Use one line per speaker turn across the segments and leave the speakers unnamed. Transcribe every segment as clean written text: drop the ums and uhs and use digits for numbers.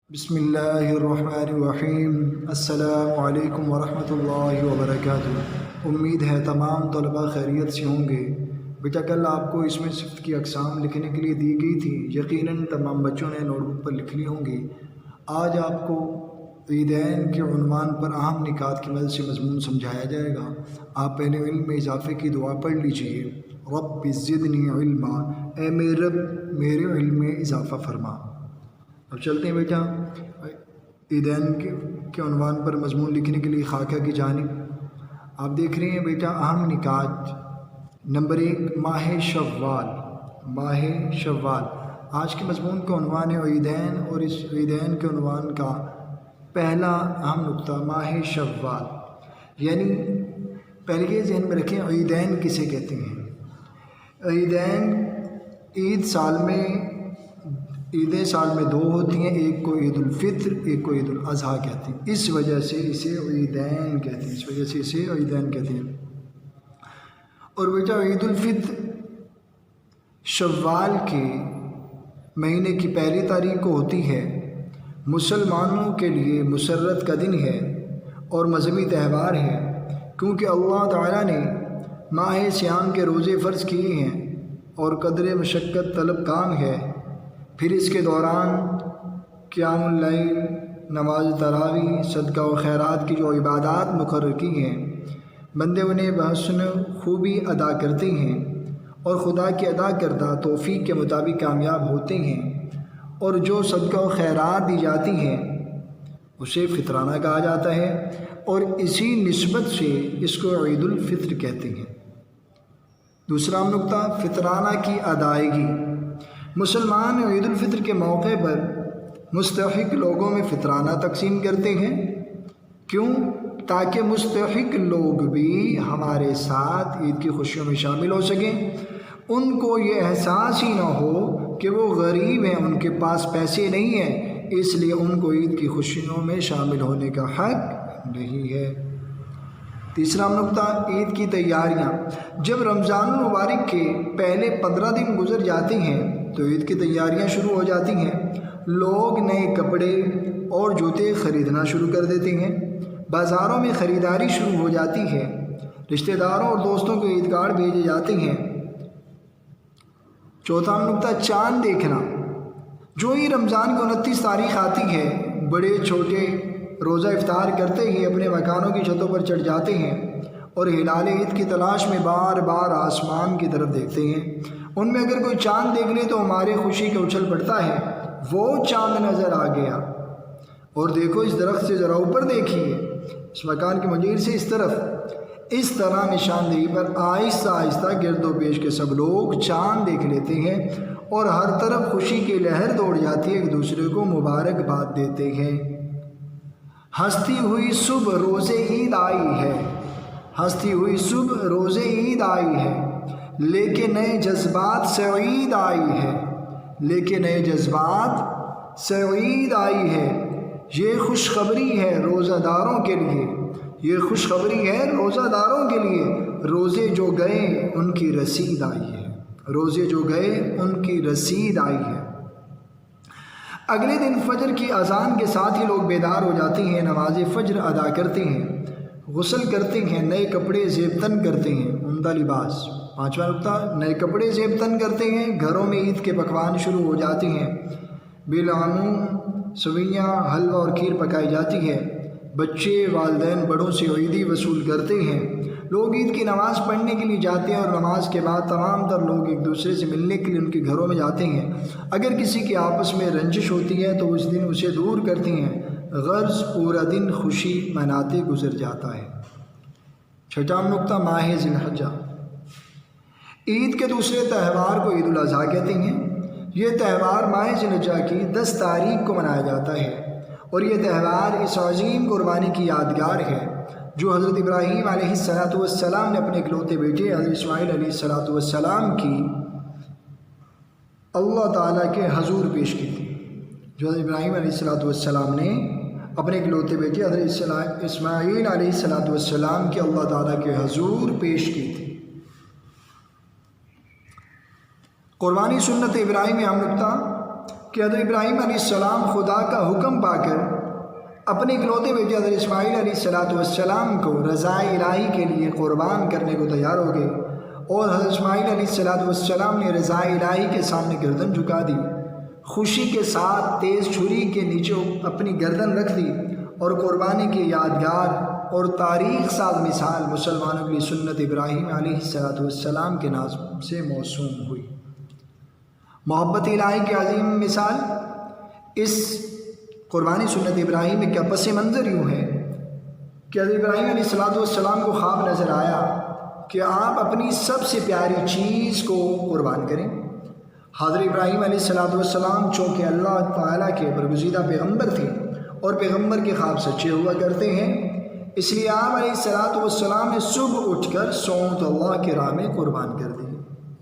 بسم اللہ الرحمن الرحیم۔ السلام علیکم ورحمۃ اللہ وبرکاتہ۔ امید ہے تمام طلباء خیریت سے ہوں گے۔ بیٹا کل آپ کو اس میں صفت کی اقسام لکھنے کے لیے دی گئی تھی، یقیناً تمام بچوں نے نوٹ بک پر لکھ لی ہوں گی۔ آج آپ کو عیدین کے عنوان پر اہم نکات کی مدد سے مضمون سمجھایا جائے گا۔ آپ پہلے علم میں اضافے کی دعا پڑھ لیجئے، رب زدنی علما، اے میرے رب میرے علم میں اضافہ فرما۔ اب چلتے ہیں بیٹا عیدین کے عنوان پر مضمون لکھنے کے لیے خاکہ کی جانب۔ آپ دیکھ رہے ہیں بیٹا اہم نکات۔ نمبر 1، ماہ شوال۔ ماہ شوال آج کے مضمون کا عنوان ہے عیدین، اور اس عیدین کے عنوان کا پہلا اہم نقطہ ماہ شوال، یعنی پہلے یہ ذہن میں رکھیں عیدین کسے کہتے ہیں۔ عیدیں سال میں دو ہوتی ہیں، ایک کو عید الفطر، ایک کو عید الاضحیٰ کہتے ہیں۔ اس وجہ سے اسے عیدین کہتے ہیں۔ اور بیٹا عید الفطر شوال کے مہینے کی پہلی تاریخ کو ہوتی ہے۔ مسلمانوں کے لیے مسرت کا دن ہے اور مذہبی تہوار ہے، کیونکہ اللہ تعالیٰ نے ماہ صیام کے روزے فرض کیے ہیں اور قدر مشقت طلب کام ہے۔ پھر اس کے دوران قیام اللیل، نماز تراویح، صدقہ و خیرات کی جو عبادات مقرر کی ہیں، بندے انہیں بحسن خوبی ادا کرتے ہیں اور خدا کی ادا کردہ توفیق کے مطابق کامیاب ہوتے ہیں، اور جو صدقہ و خیرات دی جاتی ہیں اسے فطرانہ کہا جاتا ہے، اور اسی نسبت سے اس کو عید الفطر کہتے ہیں۔ دوسرا نقطہ فطرانہ کی ادائیگی۔ مسلمان عید الفطر کے موقع پر مستحق لوگوں میں فطرانہ تقسیم کرتے ہیں۔ کیوں؟ تاکہ مستحق لوگ بھی ہمارے ساتھ عید کی خوشیوں میں شامل ہو سکیں۔ ان کو یہ احساس ہی نہ ہو کہ وہ غریب ہیں، ان کے پاس پیسے نہیں ہیں، اس لیے ان کو عید کی خوشیوں میں شامل ہونے کا حق نہیں ہے۔ تیسرا نقطہ عید کی تیاریاں۔ جب رمضان المبارک کے پہلے 15 دن گزر جاتے ہیں تو عید کی تیاریاں شروع ہو جاتی ہیں۔ لوگ نئے کپڑے اور جوتے خریدنا شروع کر دیتے ہیں، بازاروں میں خریداری شروع ہو جاتی ہے، رشتہ داروں اور دوستوں کو عید کارڈ بھیجے جاتے ہیں۔ چوتھا نقطہ چاند دیکھنا۔ جو ہی رمضان کی 29 تاریخ آتی ہے، بڑے چھوٹے روزہ افطار کرتے ہی اپنے مکانوں کی چھتوں پر چڑھ جاتے ہیں اور ہلال عید کی تلاش میں بار بار آسمان کی طرف دیکھتے ہیں۔ ان میں اگر کوئی چاند دیکھ لے تو ہمارے خوشی کا اچھل پڑتا ہے، وہ چاند نظر آ گیا، اور دیکھو اس درخت سے ذرا اوپر دیکھیے، اس مکان کی منجیر سے اس طرف۔ اس طرح نشاندہی پر آہستہ آہستہ گرد و پیش کے سب لوگ چاند دیکھ لیتے ہیں اور ہر طرف خوشی کی لہر دوڑ جاتی ہے، ایک دوسرے کو مبارکباد دیتے ہیں۔ ہنستی ہوئی صبح روز عید آئی ہے، ہنستی ہوئی صبح روز عید آئی ہے، لے کے نئے جذبات سے عید آئی ہے، لے کے نئے جذبات سے عید آئی ہے۔ یہ خوشخبری ہے روزہ داروں کے لیے، یہ خوشخبری ہے روزہ داروں کے لیے، روزے جو گئے ان کی رسید آئی ہے، روزے جو گئے ان کی رسید آئی ہے۔ اگلے دن فجر کی اذان کے ساتھ ہی لوگ بیدار ہو جاتے ہیں، نماز فجر ادا کرتے ہیں، غسل کرتے ہیں، نئے کپڑے زیب تن کرتے ہیں، عمدہ لباس۔ پانچواں نقطہ نئے کپڑے زیب تن کرتے ہیں، گھروں میں عید کے پکوان شروع ہو جاتے ہیں، بالعموم سویاں، حلوہ اور کھیر پکائی جاتی ہے، بچے والدین بڑوں سے عیدی وصول کرتے ہیں، لوگ عید کی نماز پڑھنے کے لیے جاتے ہیں، اور نماز کے بعد تمام تر لوگ ایک دوسرے سے ملنے کے لیے ان کے گھروں میں جاتے ہیں۔ اگر کسی کے آپس میں رنجش ہوتی ہے تو اس دن اسے دور کرتے ہیں، غرض پورا دن خوشی مناتے گزر جاتا ہے۔ چھٹا نقطہ ماہ ذی الحجہ۔ عید کے دوسرے تہوار کو عید الاضحیٰ کہتے ہیں۔ یہ تہوار ماہ ذی الحجہ کی 10 تاریخ کو منایا جاتا ہے، اور یہ تہوار اس عظیم قربانی کی یادگار ہے جو حضرت ابراہیم علیہ السلام نے اپنے اکلوتے بیٹے حضرت اسماعیل علیہ السلام کی اللہ تعالیٰ کے حضور پیش کی تھی، جو حضرت ابراہیم علیہ السلام نے اپنے اکلوتے بیٹے حضرت اسماعیل علیہ السلام کی اللہ تعالیٰ کے حضور پیش کی تھی۔ قربانی سنت ابراہیم اہم نقطہ کہ حضرت ابراہیم علیہ السلام خدا کا حکم پا کر اپنے اکلوتے بیٹے حضرت اسماعیل علیہ السلام کو رضائے الہی کے لیے قربان کرنے کو تیار ہو گئے، اور حضرت اسماعیل علیہ السلام نے رضائے الہی کے سامنے گردن جھکا دی، خوشی کے ساتھ تیز چھری کے نیچے اپنی گردن رکھ دی، اور قربانی کی یادگار اور تاریخ ساز مثال مسلمانوں کے لیے سنت ابراہیم علیہ السلام کے نام سے موسوم ہوئی۔ محبت الہی کی عظیم مثال اس قربانی سنت ابراہیم کا پس منظر یوں ہے کہ حضرت ابراہیم علیہ السلام کو خواب نظر آیا کہ آپ اپنی سب سے پیاری چیز کو قربان کریں۔ حضرت ابراہیم علیہ السلام چونکہ اللہ تعالیٰ کے برگزیدہ پیغمبر تھے اور پیغمبر کے خواب سچے ہوا کرتے ہیں، اس لیے آپ علیہ السلام نے صبح اٹھ کر سونت اللہ کے راہ میں قربان کر دیے،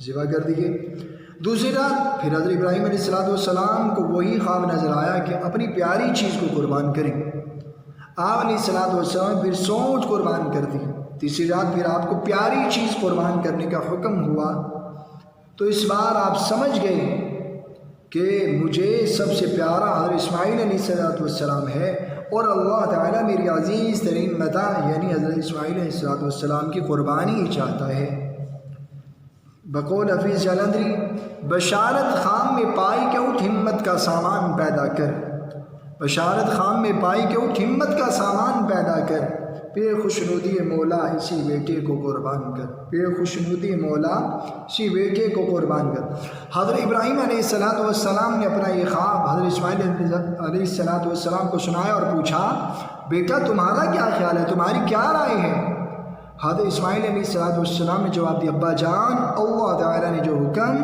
ذبح کر دیے۔ دوسری رات پھر حضرت ابراہیم علیہ السلام کو وہی خواب نظر آیا کہ اپنی پیاری چیز کو قربان کریں۔ آپ علیہ السلام پھر سونت قربان کر دی۔ تیسری رات پھر آپ کو پیاری چیز قربان کرنے کا حکم ہوا، تو اس بار آپ سمجھ گئے کہ مجھے سب سے پیارا حضرت اسماعیل علیہ السلام ہے، اور اللہ تعالیٰ میری عزیز ترین متاع یعنی حضرت اسماعیل علیہ السلام کی قربانی ہی چاہتا ہے۔ بقول حفیظ جلندری، بشارت خام میں پائی کے اٹھ ہمت کا سامان پیدا کر، بشارت خام میں پائی کے اٹھ ہمت کا سامان پیدا کر، بے خوشنودی مولا اسی بیٹے کو قربان کر، بے خوشنودی مولا اسی بیٹے کو قربان کر۔ حضرت ابراہیم علیہ السلام نے اپنا یہ خواب حضرت اسماعیل علیہ السلام کو سنایا اور پوچھا، بیٹا تمہارا کیا خیال ہے، تمہاری کیا رائے ہے؟ حضرت اسماعیل علیہ السلام نے جواب دیا، ابا جان اللہ تعالیٰ نے جو حکم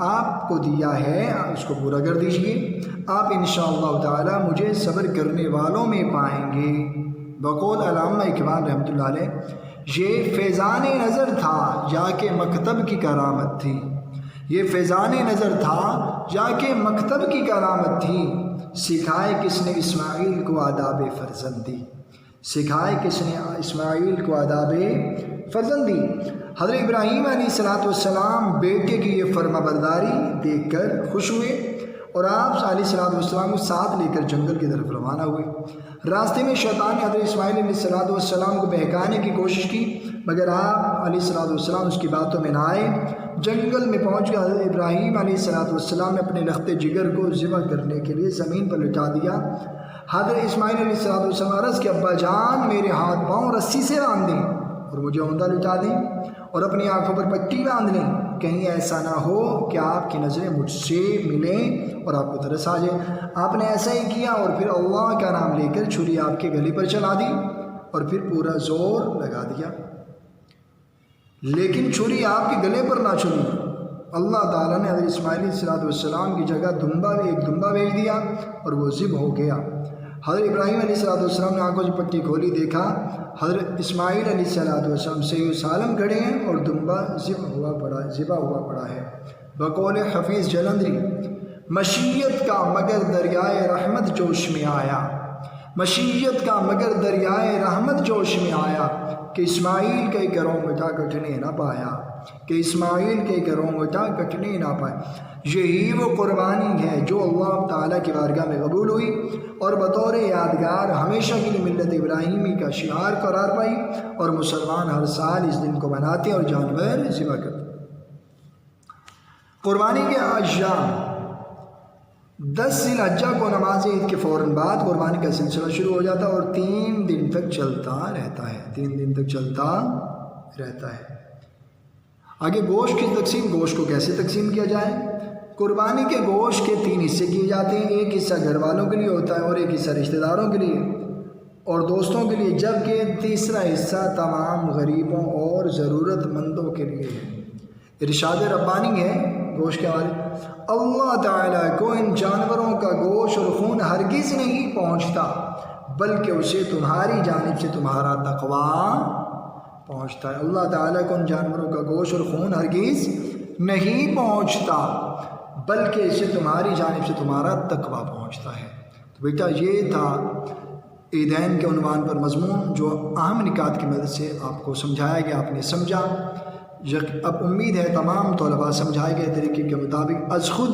آپ کو دیا ہے اس کو پورا کر دیجئے، آپ انشاءاللہ تعالیٰ مجھے صبر کرنے والوں میں پائیں گے۔ بقول علامہ اقبال رحمۃ اللہ علیہ، یہ فیضان نظر تھا یا کہ مکتب کی کرامت تھی، یہ فیضان نظر تھا یا کہ مکتب کی کرامت تھی، سکھائے کس نے اسماعیل کو آداب فرزندی، سکھائے کس نے اسماعیل کو آداب فرزندی۔ حضرت ابراہیم علیہ السلام بیٹے کی یہ فرما برداری دیکھ کر خوش ہوئے، اور آپ علیہ السلام کو ساتھ لے کر جنگل کی طرف روانہ ہوئے۔ راستے میں شیطان نے حضرت اسماعیل علیہ السلام کو بہکانے کی کوشش کی، مگر آپ علیہ السلام اس کی باتوں میں نہ آئے۔ جنگل میں پہنچ کر حضرت ابراہیم علیہ السلام نے اپنے لخت جگر کو ذبح کرنے کے لیے زمین پر لٹا دیا۔ حضرت اسماعیل علیہ السلام عرض کہ ابا جان میرے ہاتھ پاؤں رسی سے باندھ دیں اور مجھے اوندا لٹا دیں، اور اپنی آنکھوں پر پٹی باندھ لیں، کہیں ایسا نہ ہو کہ آپ کی نظریں مجھ سے ملیں اور آپ کو ترس آ جائے۔ آپ نے ایسا ہی کیا، اور پھر اللہ کا نام لے کر چھری آپ کے گلے پر چلا دی اور پھر پورا زور لگا دیا، لیکن چھری آپ کے گلے پر نہ چلی۔ اللہ تعالیٰ نے حضرت اسماعیل علیہ السلام کی جگہ ایک دمبا بھیج دیا اور وہ ذبح ہو گیا۔ حضرت ابراہیم علیہ السلام نے آنکھوں سے پٹی کھولی، دیکھا حضرت اسماعیل علیہ السلام سے سالم کھڑے ہیں اور دمبا ذبح ہوا پڑا ہے۔ بقول حفیظ جلندری، مشیت کا مگر دریائے رحمت جوش میں آیا، مشیت کا مگر دریائے رحمت جوش میں آیا، کہ اسماعیل کے گھروں مٹا کٹنے نہ پایا، کہ اسماعیل کے گھروں مٹا کٹنے نہ پایا۔ یہی وہ قربانی ہے جو اللہ تعالیٰ کی بارگاہ میں قبول ہوئی اور بطور یادگار ہمیشہ کے لیے ملت ابراہیمی کا شعار قرار پائی، اور مسلمان ہر سال اس دن کو مناتے اور جانور ذبح کرتے۔ قربانی کے ایام 10 ذی الحجہ کو نماز عید کے فوراً بعد قربانی کا سلسلہ شروع ہو جاتا ہے اور 3 دن تک چلتا رہتا ہے، 3 دن تک چلتا رہتا ہے۔ آگے گوشت کی تقسیم، گوشت کو کیسے تقسیم کیا جائے؟ قربانی کے گوشت کے 3 حصے کیے جاتے ہیں، ایک حصہ گھر والوں کے لیے ہوتا ہے اور ایک حصہ رشتہ داروں کے لیے اور دوستوں کے لیے، جبکہ تیسرا حصہ تمام غریبوں اور ضرورت مندوں کے لیے ہے۔ ارشاد ربانی ہے گوشت کے حوالے، اللہ تعالیٰ کو ان جانوروں کا گوشت اور خون ہرگز نہیں پہنچتا، بلکہ اسے تمہاری جانب سے تمہارا تقوی پہنچتا ہے۔ اللہ تعالیٰ کو ان جانوروں کا گوشت اور خون ہرگز نہیں پہنچتا، بلکہ اسے تمہاری جانب سے تمہارا تقوی پہنچتا ہے۔ تو بیٹا یہ تھا عیدین کے عنوان پر مضمون، جو اہم نکات کی مدد سے آپ کو سمجھایا گیا، آپ نے سمجھا۔ اب امید ہے تمام طلباء سمجھائے گئے طریقے کے مطابق از خود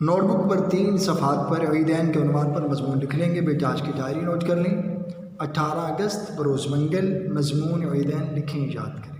نوٹ بک پر 3 صفحات پر عیدین کے عنوان پر مضمون لکھ لیں گے، بیٹا آج کی ڈائری نوٹ کر لیں۔ 18 اگست بروز منگل، مضمون عیدین لکھیں، یاد کریں۔